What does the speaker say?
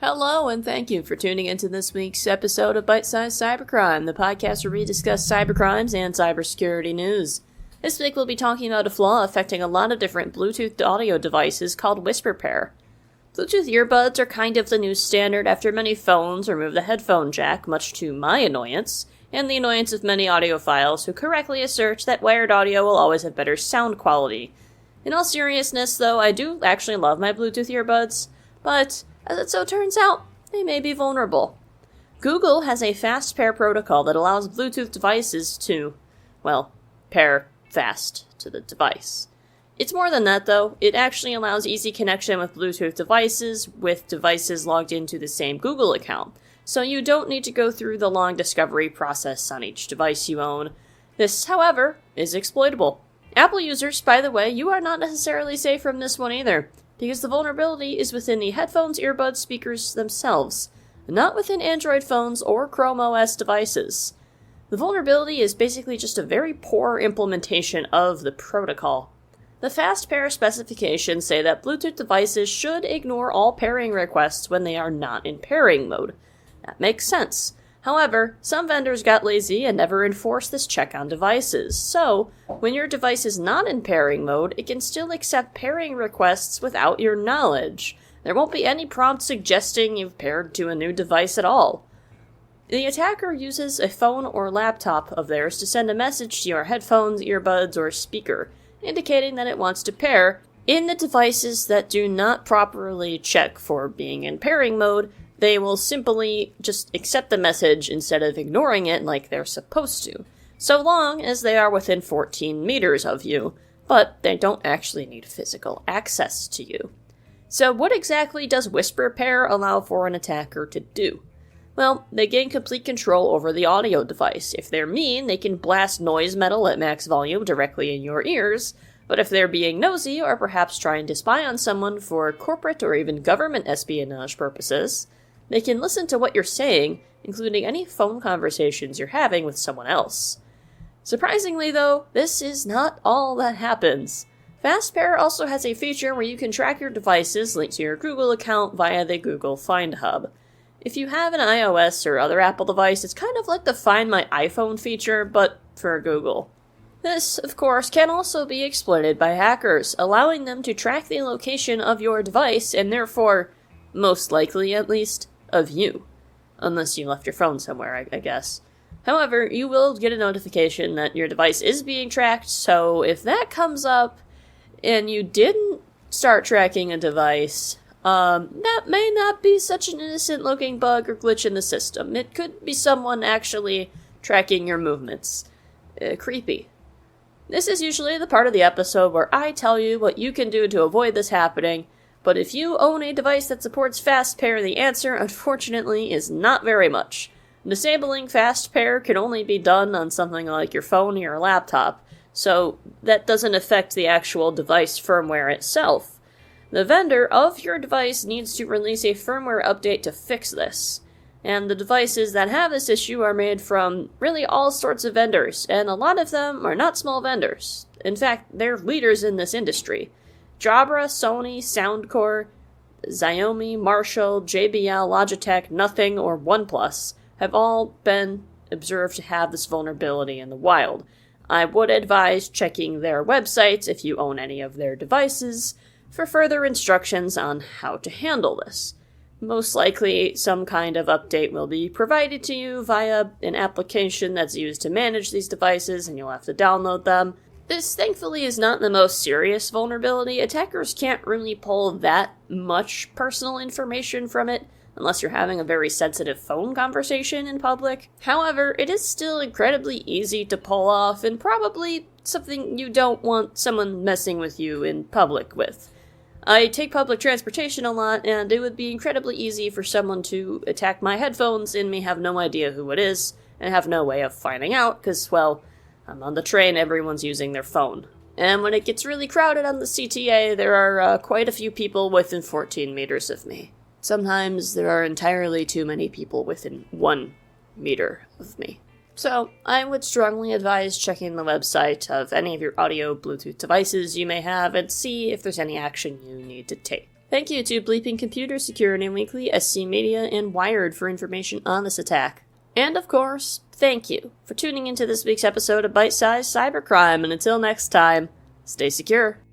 Hello, and thank you for tuning into this week's episode of Bite-Sized Cybercrime, the podcast where we discuss cybercrimes and cybersecurity news. This week we'll be talking about a flaw affecting a lot of different Bluetooth audio devices called WhisperPair. Bluetooth earbuds are kind of the new standard after many phones remove the headphone jack, much to my annoyance, and the annoyance of many audiophiles who correctly assert that wired audio will always have better sound quality. In all seriousness, though, I do actually love my Bluetooth earbuds, but as it so turns out, they may be vulnerable. Google has a fast pair protocol that allows Bluetooth devices to, pair fast to the device. It's more than that, though. It actually allows easy connection with Bluetooth devices with devices logged into the same Google account, so you don't need to go through the long discovery process on each device you own. This, however, is exploitable. Apple users, by the way, you are not necessarily safe from this one either, because the vulnerability is within the headphones, earbuds, speakers themselves, not within Android phones or Chrome OS devices. The vulnerability is basically just a very poor implementation of the protocol. The fast pair specifications say that Bluetooth devices should ignore all pairing requests when they are not in pairing mode. That makes sense. However, some vendors got lazy and never enforced this check on devices, so when your device is not in pairing mode, it can still accept pairing requests without your knowledge. There won't be any prompt suggesting you've paired to a new device at all. The attacker uses a phone or laptop of theirs to send a message to your headphones, earbuds, or speaker, indicating that it wants to pair. In the devices that do not properly check for being in pairing mode, they will simply just accept the message instead of ignoring it like they're supposed to, so long as they are within 14 meters of you, but they don't actually need physical access to you. So what exactly does WhisperPair allow for an attacker to do? Well, they gain complete control over the audio device. If they're mean, they can blast noise metal at max volume directly in your ears, but if they're being nosy or perhaps trying to spy on someone for corporate or even government espionage purposes, they can listen to what you're saying, including any phone conversations you're having with someone else. Surprisingly, though, this is not all that happens. FastPair also has a feature where you can track your devices linked to your Google account via the Google Find Hub. If you have an iOS or other Apple device, it's kind of like the Find My iPhone feature, but for Google. This, of course, can also be exploited by hackers, allowing them to track the location of your device and therefore, most likely at least, of you. Unless you left your phone somewhere, I guess. However, you will get a notification that your device is being tracked, so if that comes up and you didn't start tracking a device, that may not be such an innocent-looking bug or glitch in the system. It could be someone actually tracking your movements. Creepy. This is usually the part of the episode where I tell you what you can do to avoid this happening, but if you own a device that supports fast pair, the answer, unfortunately, is not very much. Disabling fast pair can only be done on something like your phone or your laptop, so that doesn't affect the actual device firmware itself. The vendor of your device needs to release a firmware update to fix this. And the devices that have this issue are made from really all sorts of vendors, and a lot of them are not small vendors. In fact, they're leaders in this industry. Jabra, Sony, Soundcore, Xiaomi, Marshall, JBL, Logitech, Nothing, or OnePlus have all been observed to have this vulnerability in the wild. I would advise checking their websites if you own any of their devices for further instructions on how to handle this. Most likely, some kind of update will be provided to you via an application that's used to manage these devices, and you'll have to download them. This, thankfully, is not the most serious vulnerability. Attackers can't really pull that much personal information from it, unless you're having a very sensitive phone conversation in public. However, it is still incredibly easy to pull off, and probably something you don't want someone messing with you in public with. I take public transportation a lot, and it would be incredibly easy for someone to attack my headphones and me have no idea who it is, and have no way of finding out, because, I'm on the train, everyone's using their phone. And when it gets really crowded on the CTA, there are quite a few people within 14 meters of me. Sometimes there are entirely too many people within 1 meter of me. So, I would strongly advise checking the website of any of your audio Bluetooth devices you may have and see if there's any action you need to take. Thank you to Bleeping Computer Security Weekly, SC Media, and Wired for information on this attack. And of course, thank you for tuning into this week's episode of Bite Size Cybercrime, and until next time, stay secure.